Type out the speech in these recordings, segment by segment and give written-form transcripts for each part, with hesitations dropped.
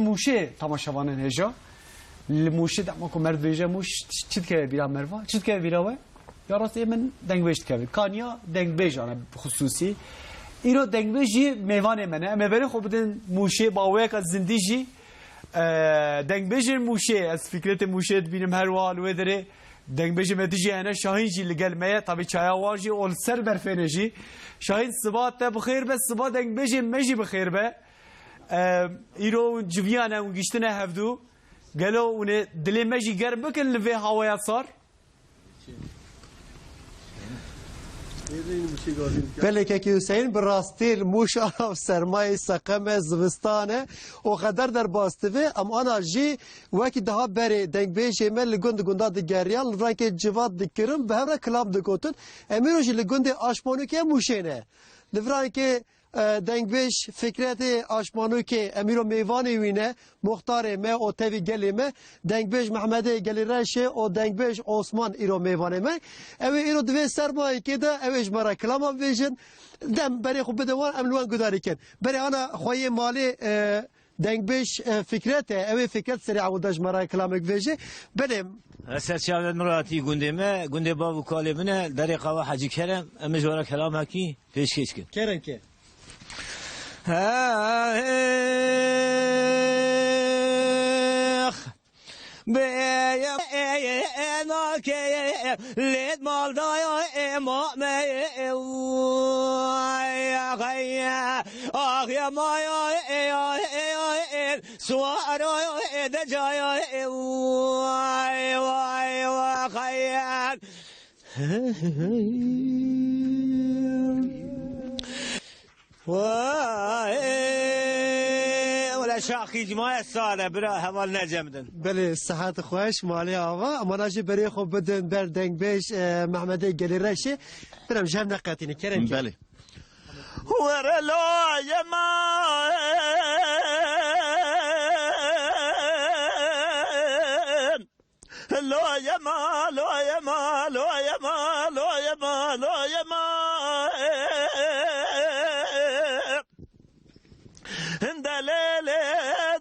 موشه تماشاوانن هجا الموشه دعما کو مرد ویژه موش چیت که بیرا مروا چیت که بیراوه یا راستی من دنگ بیشت که کانیا دنگ بیجانه خصوصی ایرو دنگ بیجی میوان منه اما بری خوب بدن موشه باوی که زندگی دنگ بیجی موشه از فکرت موشه بینم هر وال و داره دنگ بیجی مدیجی انا شاهین جی لگل میه طبی چای واجی اول سر برفنجی شاهین صبات بخیر بس صبات دنگ بیجی مجی بخیر به ایرو جویانه و گشتنه هفدو قالوا ون دلي ماجي قرب بكن لفي هوايا صار بله که حسین براستیل موش آف سرمایه سقم زوستانه و خدر در باستوه ام آنا جی وکی ده بره دنگ بیش ایمل لگند گنده دگریال رنگ جواد دکرم به هر کلام دکوتن امیروش لگند آشمانو که موشینه لفران که دنگ بیش فکرت آشمانو که امیرو میوانی وینه مختار ما او تاوی گلی ما دنگ بیش محمد گلی رشه او دنگ بیش عثمان ایرو میوانی ما اوی ایرو دوی سرمایه که ده اویش مرا کلام بیشن دم برای خوب بدوان املوان گداری کن برای آنا خواهی مالی دنگ بیش فکرته اوی فکرت سری عودش مرا کلامک بیشه بریم سرچاوت مراتی گنده با وکاله منه در قوا حجی کرم امیش ورا کلام هکی پیش کش کن کرن که بأنا كي ليت مال ضايع ما يا غيا يا ما يا سوار دجايا واي خيال ولا شاخی جماعت ساله برا حوال نجمدن بله صحت خوش مالی آوا اما ناجی برای خوب بدن بر دنگ بیش محمد گلی رشه برم جمع نقاتینی کرن بله ورلا یما لا يما لا يما لا يما لا يما لا يما دليل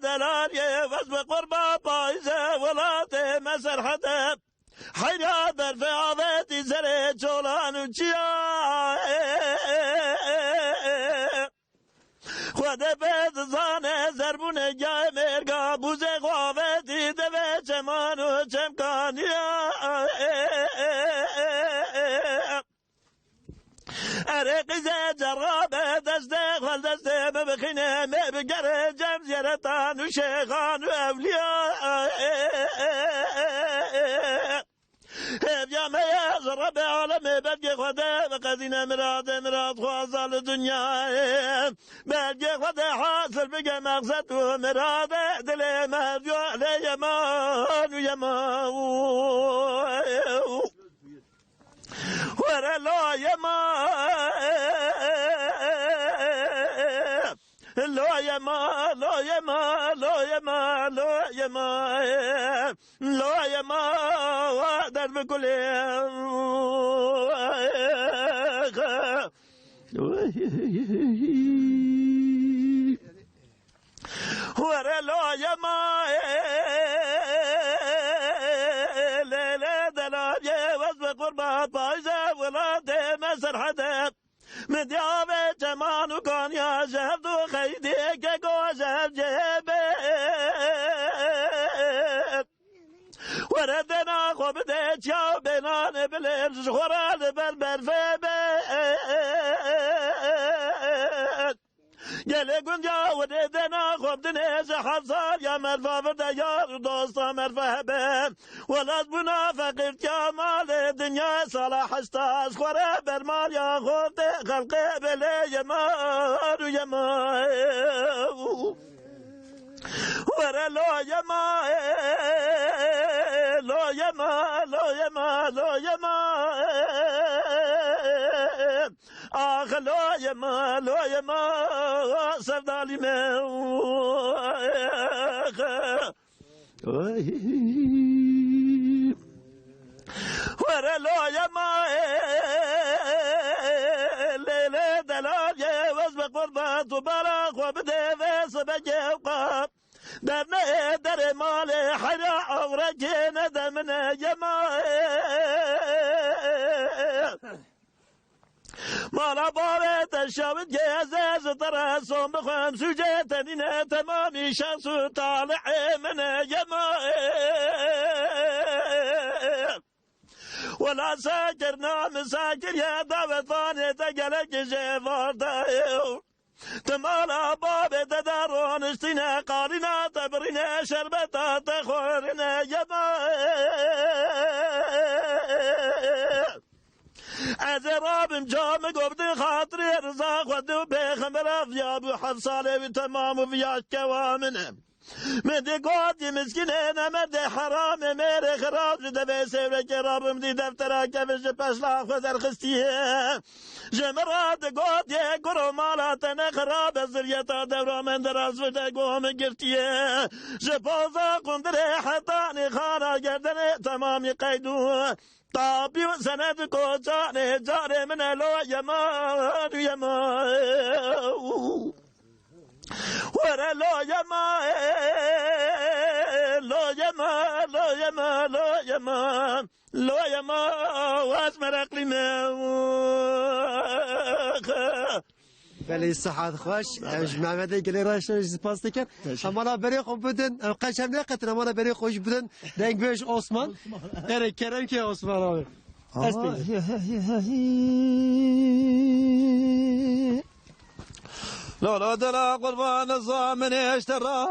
دلال يفز بقربة بايزة ولاتي مسر حتى حيرا برفع عضيتي زريت شولان وشيا خواده بيت زانه زربونه جاي مرقا بوزه خوابتي دبه چمان و چمکانیا ارقزه جرابه دسته خال دسته ببخینه مبگره جم زیرتان و شیخان و اولیاء يا ما يزرب عالم بلقي خدا بقدينا مراد خوازال الدنيا بلقي خدا حاصل بقى مقصد ومراد دلي مهديو علي يمان ويمان ورا لا يمان لا يما لا يما لا يما لا يما لا يما وادر بكل ورا لا يما لا دلال وزب قربات بايزة ولا مسر حدا مديابة جمان وكان يا جهد وخيديك جهد جهبت وردنا خبدت يا بنان بلمس خرال بالبرفبت گله گنجا و دیدنا خوب دنیز حفظار یا مرفا فرده یار دوستا مرفا به ولاد بنا فقیر کمال دنیا صلاح استاز خوره برمال یا خوب ده خلقه بله یمار و یمار وره لا یمار لا یمار لا یمار لا یمار آخ لا يما لا يما سفدالي ما ورا لا يما ليلة دلال يوز بقربات وبراق وبدي فيس بجي وقاب درنه در مال حرا أغرق ندمنا جمال مالا بابت الشابت جازاز تراسم بخوان سجاتنين تمامي شخص طالع من جمال ولا ساكرنا مساكر يا دعوة ثانية تقلق جيفار دايو تمالا باب تدارون اشتنا قارنا تبرنا شربتا تخورنا جمال أزراب جام قبض خاطري رزاق ودو بخمر يا أبو حفصالي وتمام في كوامنا مدي قوتي مسكينين مدي حرام ميري خراب جدا بسيرك رابم دي دفترا كفش بشلا خذر خستيه جمرات قوتي قرو مالاتنا خراب الزريتا دورا من دراز فتقوم قرتيه جبوزا قندري حتاني خانا قردني تمامي قيدو طابي وسند كوزاني جاري من لو يمان يمان ورا لو يمان لو يمان لو يمان لو يمان لو يمان واسمر اقليمه بله صحت خوش محمد گلی راشن سپاس دکن اما بری خوب بودن قشم نقطن اما بری خوش بودن دنگ بیش عثمان اره کرم که عثمان آمد لولا دلا قربان الضامن اشترى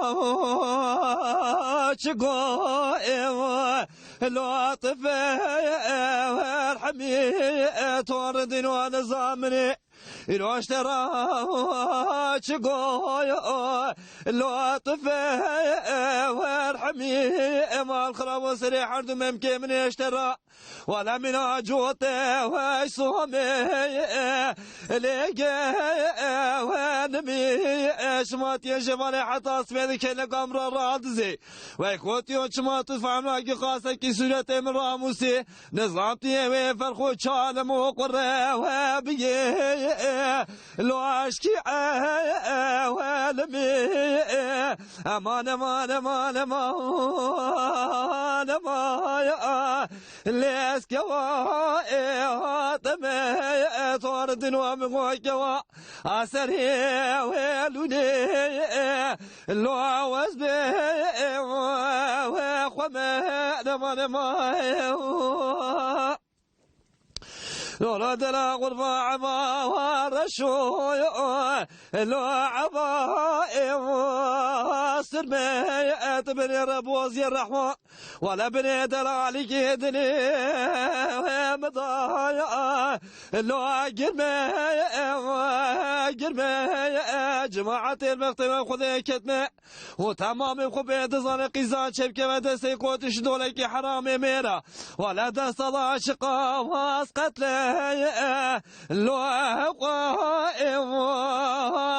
شقائم لو طفى الحمية تورد وانا ضامن لو اشترى شقائم لو طفى والحمية ما الخراب وسريح عرض ممكن من اشترى ولا من عجوته ويصومي لقى ونمي شمات يا جمال حتى اسمي كان قمر رادزي ويكوت يوم شمات فعما قاسة كي سورة من راموسي نظامتي وفرخو شالم وقرى وبي لو اشكي ولمي امان امان امان امان امان ليس كوا تمي توردن ومغو كوا اسري ويلوني لو عوز بي وخما نما لولا دلا غرفة عبا ورشو لو عبا سرمي بني ربوز الرحمة ولا بني دلالي كيدني مضايا لو قرمي جماعة المختمة خذي كتمة وتمام خبيت زنقي زان شبكة ودسي قوتش دولك حرامي ميرا ولا دست الله شقا واسقت له لو قائم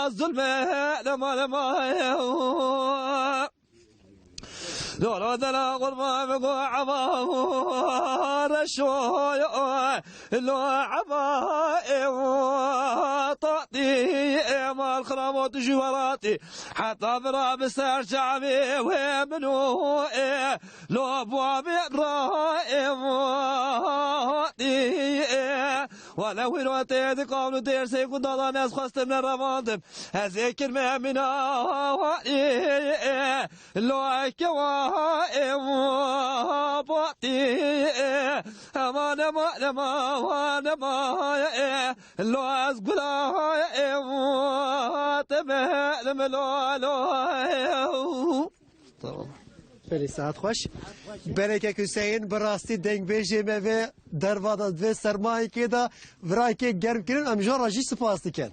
ظلم لما لولا دلا غربة بقو عبا رشوي لو عبا طاطي ما الخرامات جواراتي حتى براب السار شعبي ومنو لو ابواب الرائم ولو الوقت قالوا دير سيكون ضل ناس خست من الرمادم هذيك المؤمنة لو كوا بطي امان امان امان امان لو ازقلا تمام لو بله ساعت خوش بله که حسین براستی دنگ بیجه و درواده و سرمایه که دا ورای که گرم کنن امجار راجی سپاس دکن